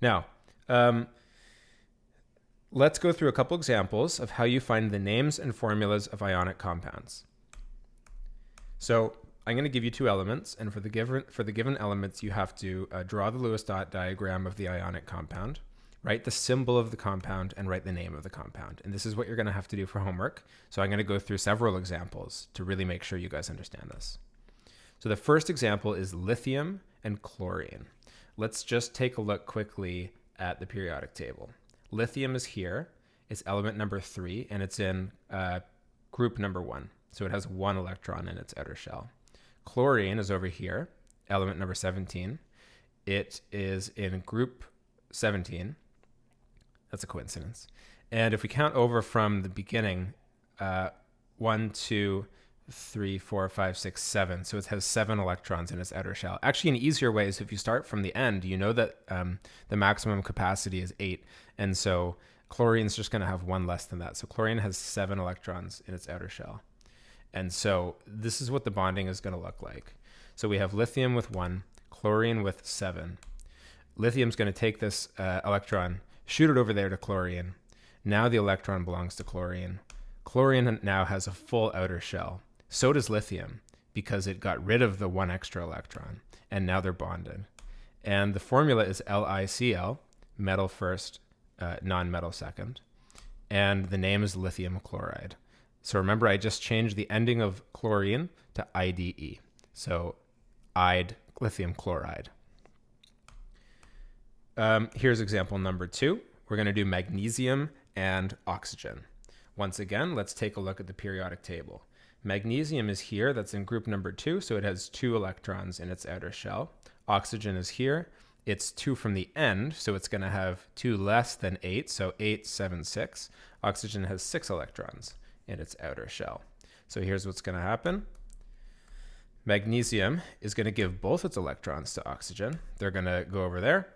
Now, um, let's go through a couple examples of how you find the names and formulas of ionic compounds. So I'm going to give you two elements, and for the given elements, you have to draw the Lewis dot diagram of the ionic compound, write the symbol of the compound, and write the name of the compound. And this is what you're going to have to do for homework. So I'm going to go through several examples to really make sure you guys understand this. So the first example is lithium and chlorine. Let's just take a look quickly at the periodic table. Lithium is here. It's element number 3, and it's in group number 1. So it has 1 electron in its outer shell. Chlorine is over here, element number 17. It is in group 17. That's a coincidence. And if we count over from the beginning, 1, 2, 3, 4, 5, 6, 7. So it has 7 electrons in its outer shell. Actually, an easier way is if you start from the end, you know that the maximum capacity is 8. And so chlorine's just going to have 1 less than that. So chlorine has 7 electrons in its outer shell. And so this is what the bonding is going to look like. So we have lithium with 1, chlorine with 7. Lithium's going to take this electron, shoot it over there to chlorine. Now the electron belongs to chlorine. Chlorine now has a full outer shell. So does lithium, because it got rid of the 1 extra electron, and now they're bonded. And the formula is LiCl, metal first, non-metal second. And the name is lithium chloride. So remember, I just changed the ending of chlorine to IDE. So ide lithium chloride. Here's example number 2. We're going to do magnesium and oxygen. Once again, let's take a look at the periodic table. Magnesium is here, that's in group number 2, so it has 2 electrons in its outer shell. Oxygen is here, it's 2 from the end, so it's going to have 2 less than 8, so 8, 7, 6. Oxygen has 6 electrons in its outer shell. So here's what's going to happen. Magnesium is going to give both its electrons to oxygen. They're going to go over there,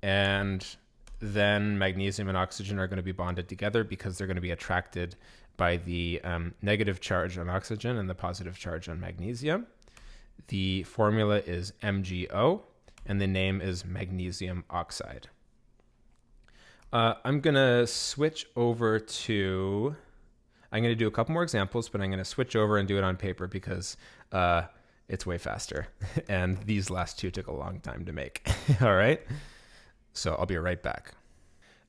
and then magnesium and oxygen are going to be bonded together because they're going to be attracted by the negative charge on oxygen and the positive charge on magnesium. The formula is MgO, and the name is magnesium oxide. I'm going to switch over to... I'm going to do a couple more examples, but I'm going to switch over and do it on paper because it's way faster. And these last 2 took a long time to make. All right? So I'll be right back.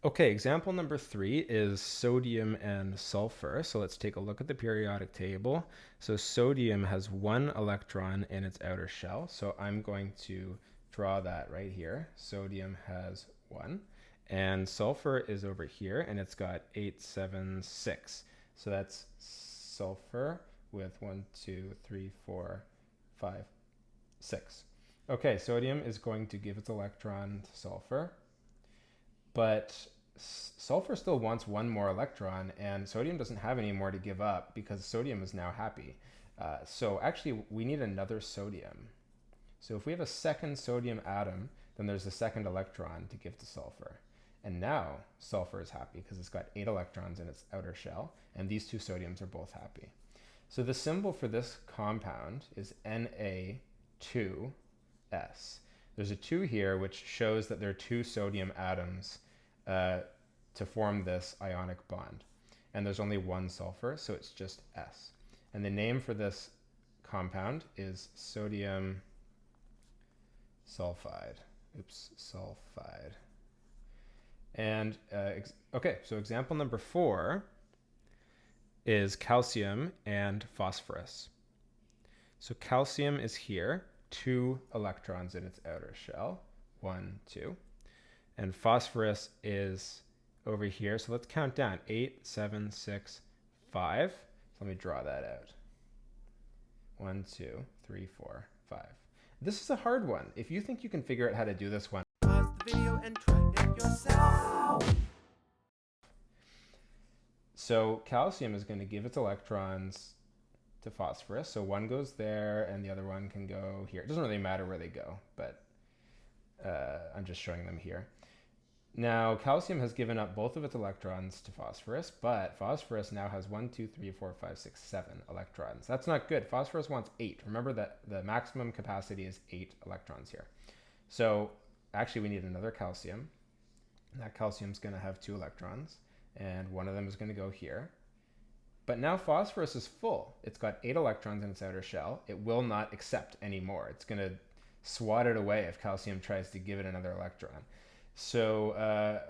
Okay, example number 3 is sodium and sulfur. So let's take a look at the periodic table. So sodium has 1 electron in its outer shell. So I'm going to draw that right here. Sodium has 1. And sulfur is over here, and it's got 8, 7, 6. So that's sulfur with 1, 2, 3, 4, 5, 6. Okay, sodium is going to give its electron to sulfur, but sulfur still wants 1 more electron, and sodium doesn't have any more to give up because sodium is now happy. So actually, we need another sodium. So if we have a second sodium atom, then there's a second electron to give to sulfur. And now sulfur is happy because it's got 8 electrons in its outer shell, and these 2 sodiums are both happy. So the symbol for this compound is Na2S. There's a 2 here, which shows that there are 2 sodium atoms to form this ionic bond. And there's only 1 sulfur, so it's just S. And the name for this compound is sodium sulfide. Sulfide. And okay, so example number 4 is calcium and phosphorus. So calcium is here, 2 electrons in its outer shell, 1, 2. And phosphorus is over here. So let's count down, 8, 7, 6, 5. So let me draw that out. 1, 2, 3, 4, 5. This is a hard one. If you think you can figure out how to do this one, pause the video and try it yourself. So calcium is going to give its electrons to phosphorus. So 1 goes there and the other one can go here. It doesn't really matter where they go, but I'm just showing them here. Now, calcium has given up both of its electrons to phosphorus, but phosphorus now has 1, 2, 3, 4, 5, 6, 7 electrons. That's not good. Phosphorus wants 8. Remember that the maximum capacity is 8 electrons here. So actually we need another calcium. That calcium is going to have 2 electrons, and one of them is going to go here. But now phosphorus is full. It's got 8 electrons in its outer shell. It will not accept any more. It's going to swat it away if calcium tries to give it another electron. So,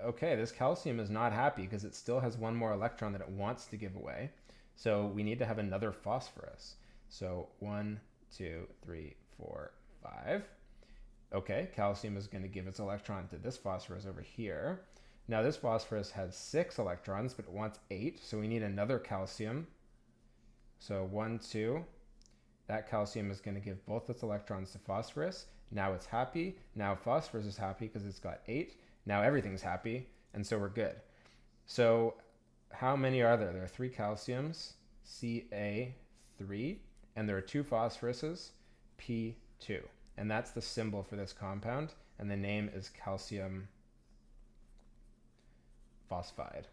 okay, this calcium is not happy because it still has 1 more electron that it wants to give away. So we need to have another phosphorus. So 1, 2, 3, 4, 5. Okay, calcium is going to give its electron to this phosphorus over here. Now this phosphorus has 6 electrons, but it wants 8, so we need another calcium. So 1, 2. That calcium is going to give both its electrons to phosphorus. Now it's happy. Now phosphorus is happy because it's got 8. Now everything's happy, and so we're good. So how many are there? There are 3 calciums, Ca3, and there are 2 phosphoruses, P2. And that's the symbol for this compound, and the name is calcium phosphide.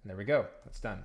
And there we go, that's done.